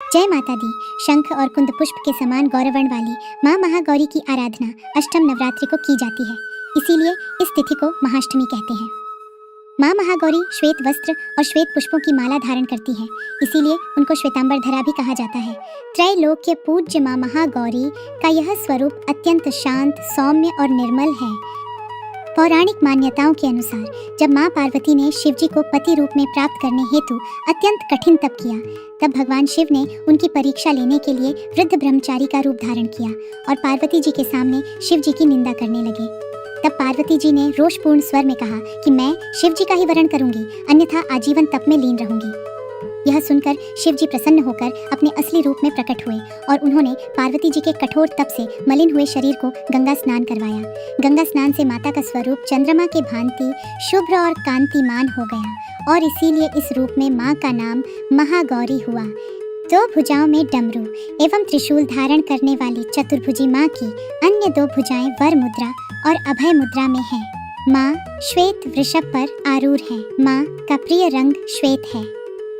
जय माता दी। शंख और कुंद पुष्प के समान गौरवर्ण वाली माँ महागौरी की आराधना अष्टम नवरात्रि को की जाती है, इसीलिए इस तिथि को महाअष्टमी कहते हैं। माँ महागौरी श्वेत वस्त्र और श्वेत पुष्पों की माला धारण करती है, इसीलिए उनको श्वेतांबरधरा भी कहा जाता है। त्रैलोक्य पूज्य माँ महागौरी का यह स्वरूप अत्यंत शांत, सौम्य और निर्मल है। पौराणिक मान्यताओं के अनुसार जब माँ पार्वती ने शिवजी को पति रूप में प्राप्त करने हेतु अत्यंत कठिन तप किया, तब भगवान शिव ने उनकी परीक्षा लेने के लिए वृद्ध ब्रह्मचारी का रूप धारण किया और पार्वती जी के सामने शिव जी की निंदा करने लगे। तब पार्वती जी ने रोषपूर्ण स्वर में कहा कि मैं शिव जी का ही वरण करूंगी, अन्यथा आजीवन तप में लीन रहूंगी। यह सुनकर शिव जी प्रसन्न होकर अपने असली रूप में प्रकट हुए और उन्होंने पार्वती जी के कठोर तप से मलिन हुए शरीर को गंगा स्नान करवाया। गंगा स्नान से माता का स्वरूप चंद्रमा के भांति शुभ्र और कांतिमान हो गया और इसीलिए इस रूप में माँ का नाम महागौरी हुआ। दो भुजाओं में डमरू एवं त्रिशूल धारण करने वाली चतुर्भुजी माँ की अन्य दो भुजाएं वर मुद्रा और अभय मुद्रा में हैं। माँ श्वेत वृषभ पर आरूढ़ है। माँ का प्रिय रंग श्वेत है।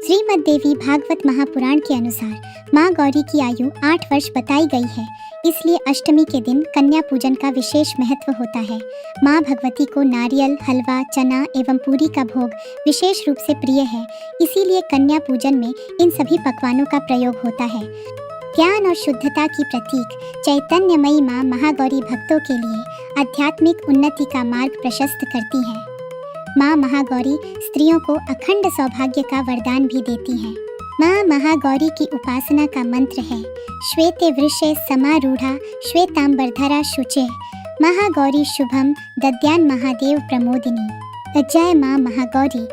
श्रीमद् देवी भागवत महापुराण के अनुसार माँ गौरी की आयु 8 वर्ष बताई गई है, इसलिए अष्टमी के दिन कन्या पूजन का विशेष महत्व होता है। माँ भगवती को नारियल, हलवा, चना एवं पूरी का भोग विशेष रूप से प्रिय है, इसीलिए कन्या पूजन में इन सभी पकवानों का प्रयोग होता है। ज्ञान और शुद्धता की प्रतीक चैतन्यमयी माँ महागौरी भक्तों के लिए आध्यात्मिक उन्नति का मार्ग प्रशस्त करती है। माँ महागौरी स्त्रियों को अखंड सौभाग्य का वरदान भी देती हैं। माँ महागौरी की उपासना का मंत्र है श्वेते वृषे समारूढ़ा श्वेतांबरधरा शुचे महागौरी शुभम दद्यान महादेव प्रमोदिनी। जय माँ महागौरी,